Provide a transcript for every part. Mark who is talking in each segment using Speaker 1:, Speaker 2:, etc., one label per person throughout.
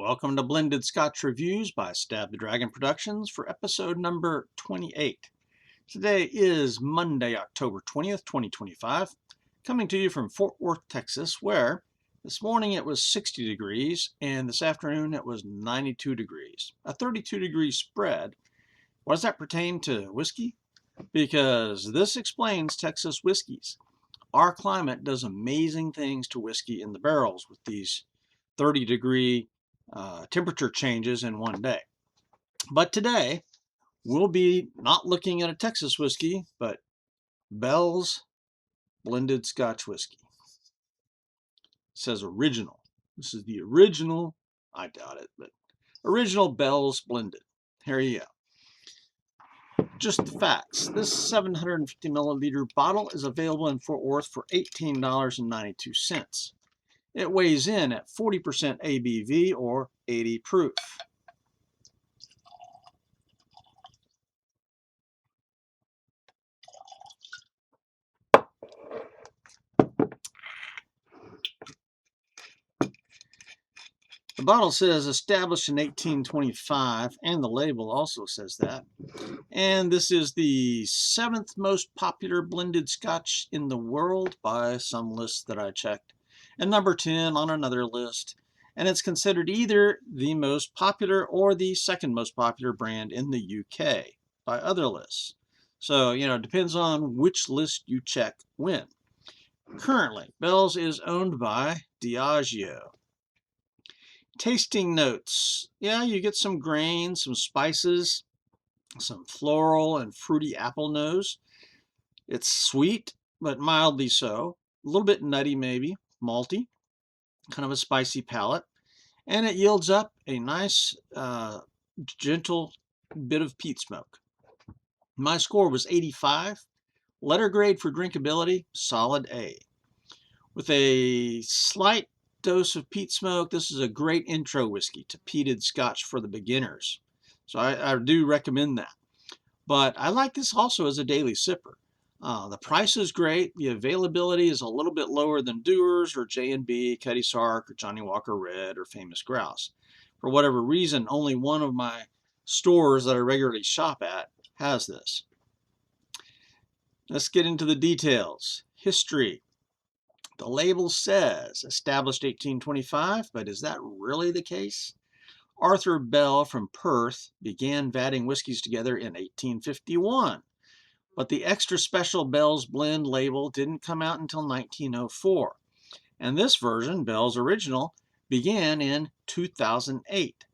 Speaker 1: Welcome to Blended Scotch Reviews by Stab the Dragon Productions for episode number 28. Today is Monday, October 20th, 2025, coming to you from Fort Worth, Texas, where this morning it was 60 degrees and this afternoon it was 92 degrees. A 32-degree spread. What does that pertain to whiskey? Because this explains Texas whiskeys. Our climate does amazing things to whiskey in the barrels with these 30-degree temperature changes in one day. But today, we'll be not looking at a Texas whiskey, but Bell's Blended Scotch Whiskey. It says original. This is the original, I doubt it, but original Bell's Blended. Here you go. Just the facts. This 750 milliliter bottle is available in Fort Worth for $18.92. It weighs in at 40% ABV or 80 proof. The bottle says established in 1825, and the label also says that. And this is the 7th most popular blended scotch in the world by some lists that I checked, and number 10 on another list. And it's considered either the most popular or the second most popular brand in the UK by other lists. So, it depends on which list you check when. Currently, Bell's is owned by Diageo. Tasting notes. Yeah, you get some grain, some spices, some floral and fruity apple nose. It's sweet, but mildly so. A little bit nutty maybe, malty, kind of a spicy palate. And it yields up a nice, gentle bit of peat smoke. My score was 85. Letter grade for drinkability, solid A. With a slight dose of peat smoke, this is a great intro whiskey to peated scotch for the beginners. So I do recommend that. But I like this also as a daily sipper. The price is great. The availability is a little bit lower than Dewar's or J&B, Cutty Sark, or Johnny Walker Red, or Famous Grouse. For whatever reason, only one of my stores that I regularly shop at has this. Let's get into the details. History. The label says established 1825, but is that really the case? Arthur Bell from Perth began vatting whiskeys together in 1851, but the extra special Bell's Blend label didn't come out until 1904. And this version, Bell's Original, began in 2008.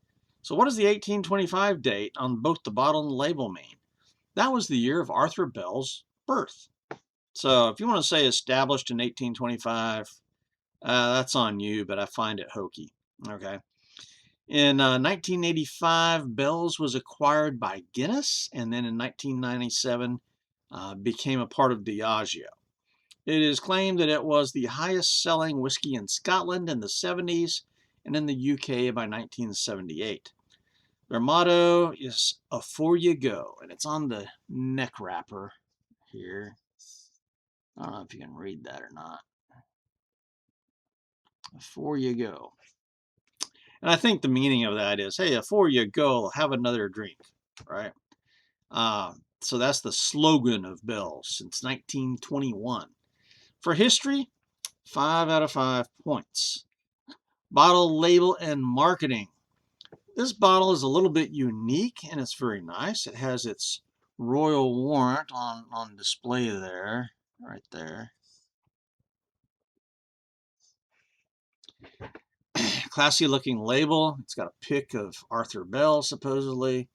Speaker 1: So what does the 1825 date on both the bottle and the label mean? That was the year of Arthur Bell's birth. So if you want to say established in 1825, that's on you, but I find it hokey. Okay. In 1985, Bell's was acquired by Guinness, and then in 1997 became a part of Diageo. It is claimed that it was the highest selling whiskey in Scotland in the 70s and in the UK by 1978. Their motto is "Afore You Go," and it's on the neck wrapper here. I don't know if you can read that or not. Before you go. And I think the meaning of that is, hey, before you go, have another drink, right? So that's the slogan of Bell's since 1921. For history, 5 out of 5 points. Bottle, label, and marketing. This bottle is a little bit unique, and it's very nice. It has its royal warrant on display there. Right there. Classy looking label. It's got a pic of Arthur Bell supposedly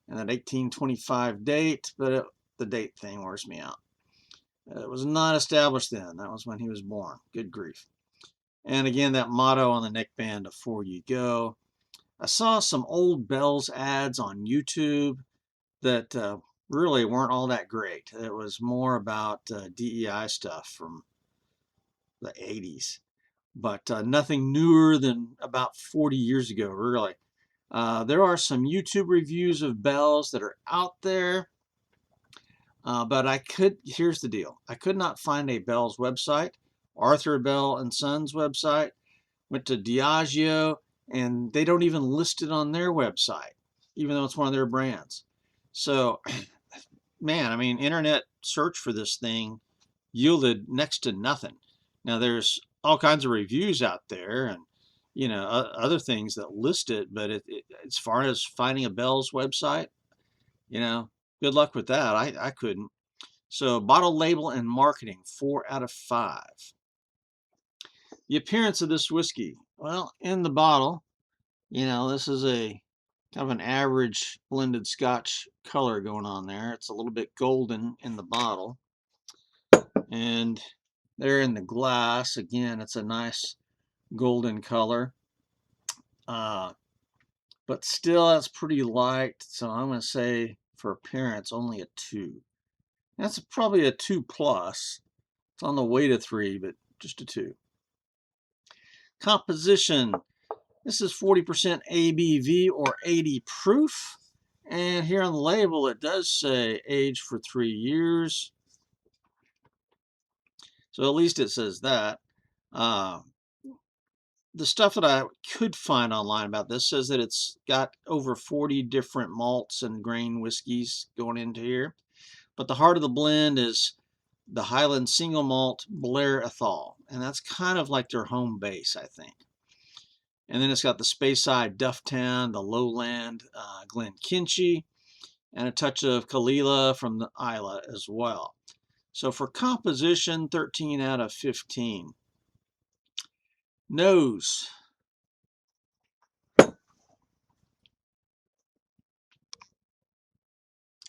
Speaker 1: and that 1825 date, but the date thing wears me out. It was not established then. That was when he was born. Good grief. And again, that motto on the neckband, "Before You Go." I saw some old Bell's ads on YouTube that really weren't all that great. It was more about DEI stuff from the 80s, but nothing newer than about 40 years ago, really. There are some YouTube reviews of Bell's that are out there, but here's the deal. I could not find a Bell's website, Arthur Bell and Sons website, went to Diageo, and they don't even list it on their website, even though it's one of their brands. So, man, I mean, internet search for this thing yielded next to nothing. Now, there's all kinds of reviews out there and, you know, other things that list it, but as far as finding a Bell's website, you know, good luck with that. I couldn't. So, bottle label and marketing, 4 out of 5. The appearance of this whiskey, well, in the bottle, you know, this is a kind of an average blended Scotch color going on there. It's a little bit golden in the bottle. And there in the glass, again, it's a nice golden color. But still, that's pretty light. So I'm going to say for appearance, only a 2. That's probably a 2 plus. It's on the way to 3, but just a 2. Composition. This is 40% ABV or 80 proof. And here on the label, it does say aged for 3 years. So at least it says that. The stuff that I could find online about this says that it's got over 40 different malts and grain whiskeys going into here. But the heart of the blend is the Highland single malt Blair Ethol. And that's kind of like their home base, I think. And then it's got the Speyside Dufftown, the Lowland Glenkinchie, and a touch of Kalila from the Isla as well. So for composition, 13 out of 15. Nose. A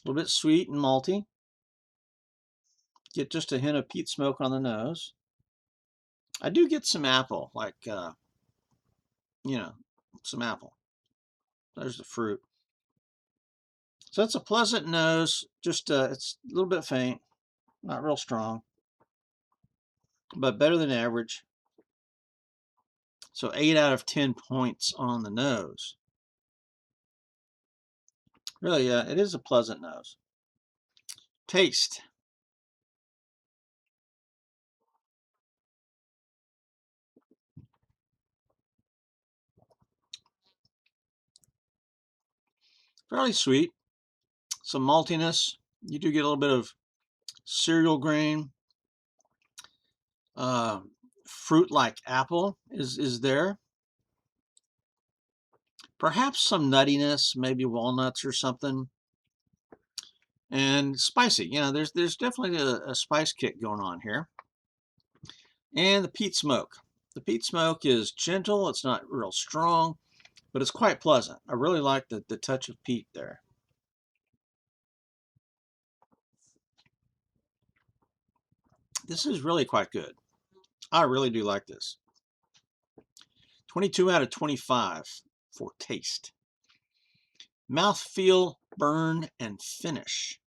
Speaker 1: little bit sweet and malty. Get just a hint of peat smoke on the nose. I do get some apple, like, you know, some apple. There's the fruit. So it's a pleasant nose, just it's a little bit faint, not real strong, but better than average. So 8 out of 10 points on the nose. Really, yeah, it is a pleasant nose. Taste. Fairly sweet. Some maltiness. You do get a little bit of cereal grain. Fruit like apple is there. Perhaps some nuttiness, maybe walnuts or something. And spicy. You know, there's definitely a spice kick going on here. And the peat smoke. The peat smoke is gentle. It's not real strong, but it's quite pleasant. I really like the touch of peat there. This is really quite good. I really do like this. 22 out of 25 for taste. Mouthfeel, burn, and finish.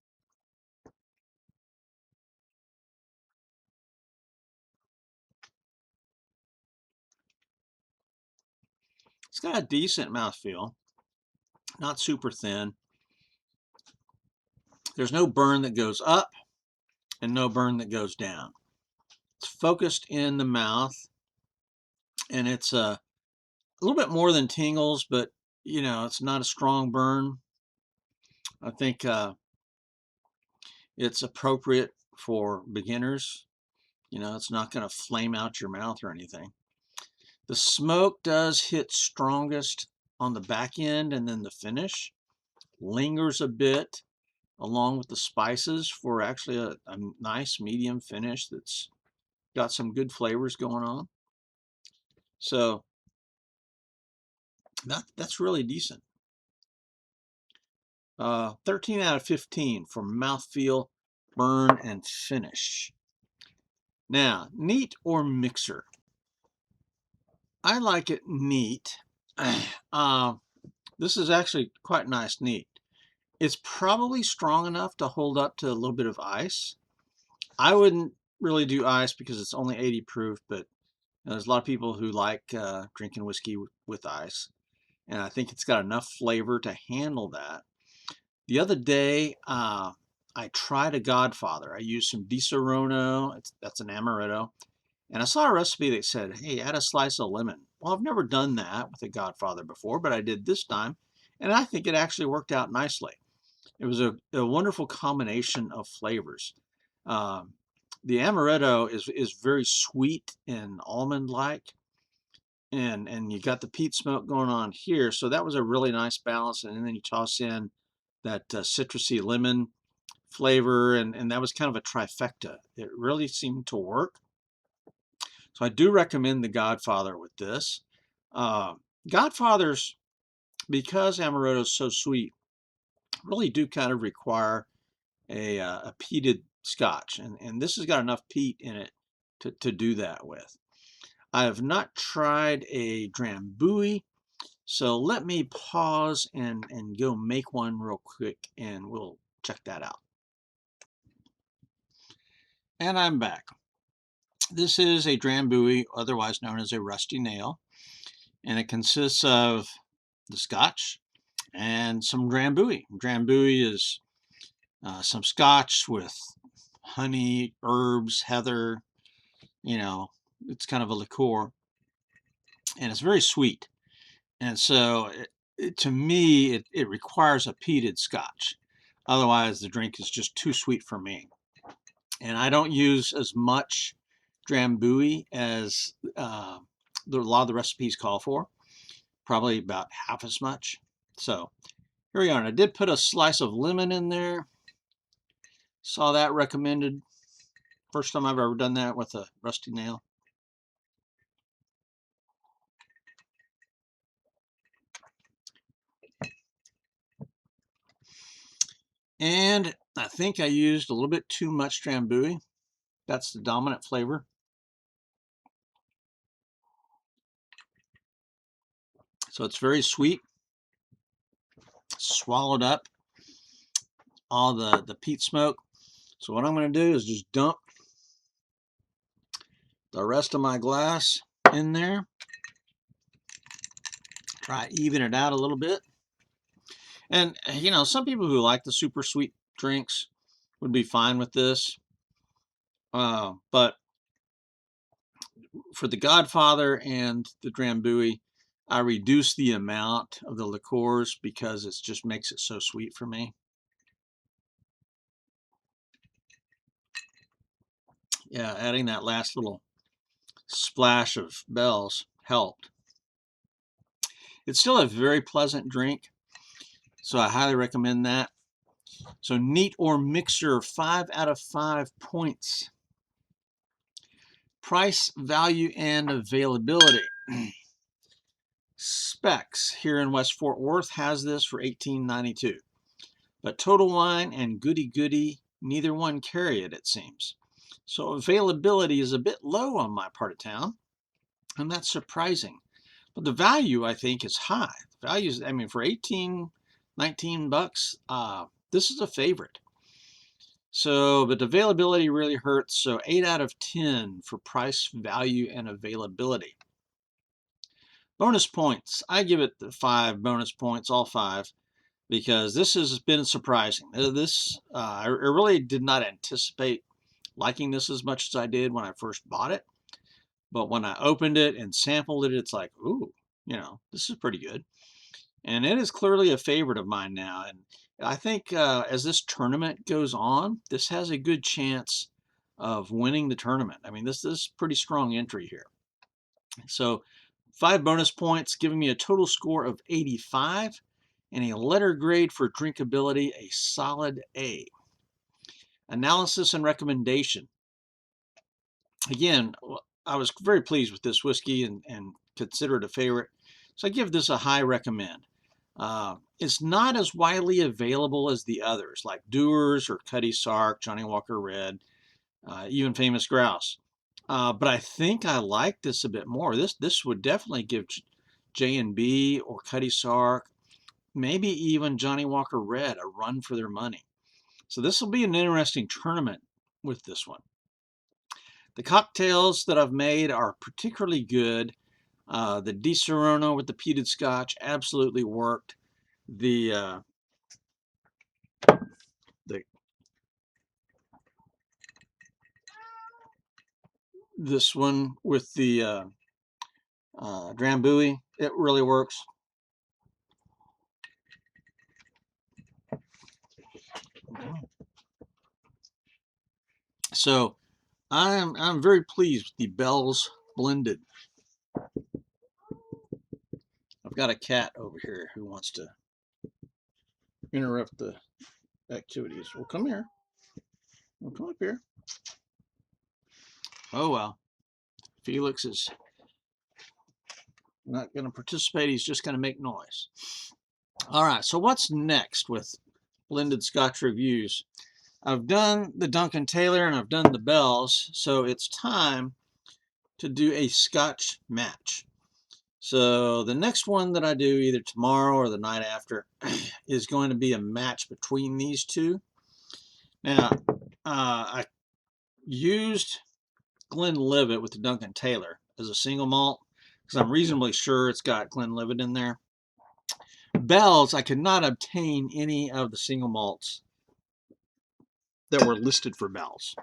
Speaker 1: It's got a decent mouthfeel, not super thin. There's no burn that goes up and no burn that goes down. It's focused in the mouth, and it's a little bit more than tingles, but you know, it's not a strong burn. I think it's appropriate for beginners. You know, it's not going to flame out your mouth or anything. The smoke does hit strongest on the back end, and then the finish lingers a bit along with the spices for actually a nice medium finish that's got some good flavors going on. So that's really decent. 13 out of 15 for mouthfeel, burn, and finish. Now, neat or mixer? I like it neat. This is actually quite nice neat. It's probably strong enough to hold up to a little bit of ice. I wouldn't really do ice because it's only 80 proof, but there's a lot of people who like drinking whiskey with ice. And I think it's got enough flavor to handle that. The other day, I tried a Godfather. I used some Di Serono, that's an amaretto, and I saw a recipe that said, hey, add a slice of lemon. Well, I've never done that with a Godfather before, but I did this time, and I think it actually worked out nicely. It was a wonderful combination of flavors. Um, the amaretto is very sweet and almond-like, and you got the peat smoke going on here, so that was a really nice balance. And then you toss in that citrusy lemon flavor, and that was kind of a trifecta. It really seemed to work. So I do recommend the Godfather with this. Uh, Godfathers, because amaretto is so sweet, really do kind of require a peated Scotch, and this has got enough peat in it to do that with. I have not tried a Drambuie, so let me pause and go make one real quick, and we'll check that out. And I'm back. This is a Drambuie, otherwise known as a rusty nail, and it consists of the Scotch and some Drambuie. Drambuie is some Scotch with honey, herbs, heather. You know, it's kind of a liqueur, and it's very sweet. And so, to me, it requires a peated Scotch. Otherwise, the drink is just too sweet for me. And I don't use as much Drambuie as a lot of the recipes call for. Probably about half as much. So here we are. And I did put a slice of lemon in there. Saw that recommended. First time I've ever done that with a rusty nail. And I think I used a little bit too much Drambuie. That's the dominant flavor. So it's very sweet, swallowed up all the peat smoke. So what I'm going to do is just dump the rest of my glass in there. Try even it out a little bit. And, you know, some people who like the super sweet drinks would be fine with this. But for the Godfather and the Drambuie, I reduce the amount of the liqueurs because it just makes it so sweet for me. Yeah, adding that last little splash of bells helped. It's still a very pleasant drink, so I highly recommend that. So neat or mixer, 5 out of 5 points. Price, value, and availability. Specs here in West Fort Worth has this for $18.92. But Total Wine and Goody Goody, neither one carry it, it seems. So availability is a bit low on my part of town, and that's surprising. But the value, I think, is high. The value is, I mean, for 18, 19 bucks, this is a favorite. So, but availability really hurts. So 8 out of 10 for price, value, and availability. Bonus points. I give it 5 bonus points, all 5, because this has been surprising. I really did not anticipate liking this as much as I did when I first bought it. But when I opened it and sampled it, it's like, ooh, you know, this is pretty good. And it is clearly a favorite of mine now. And I think as this tournament goes on, this has a good chance of winning the tournament. I mean, this is pretty strong entry here. So 5 bonus points, giving me a total score of 85 and a letter grade for drinkability, a solid A. Analysis and recommendation. Again, I was very pleased with this whiskey and consider it a favorite. So I give this a high recommend. It's not as widely available as the others, like Dewar's or Cutty Sark, Johnny Walker Red, even Famous Grouse. But I think I like this a bit more. This would definitely give J&B or Cutty Sark, maybe even Johnny Walker Red, a run for their money. So this will be an interesting tournament with this one. The cocktails that I've made are particularly good. The Di Serono with the peated Scotch absolutely worked. The this one with the Drambuie. It really works. So I'm very pleased with the Bell's Blended. I've got a cat over here who wants to interrupt the activities. Well, come here. Well, come up here. Oh well. Felix is not going to participate. He's just going to make noise. All right. So what's next with blended Scotch reviews? I've done the Duncan Taylor and I've done the Bells, so it's time to do a Scotch match. So the next one that I do either tomorrow or the night after is going to be a match between these two. Now, I used Glenlivet with the Duncan Taylor as a single malt because I'm reasonably sure it's got Glenlivet in there. Bells, I could not obtain any of the single malts that were listed for Bells.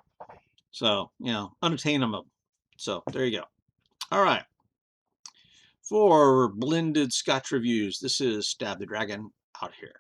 Speaker 1: So, unattainable. So, there you go. All right. For blended Scotch reviews, this is Stab the Dragon out here.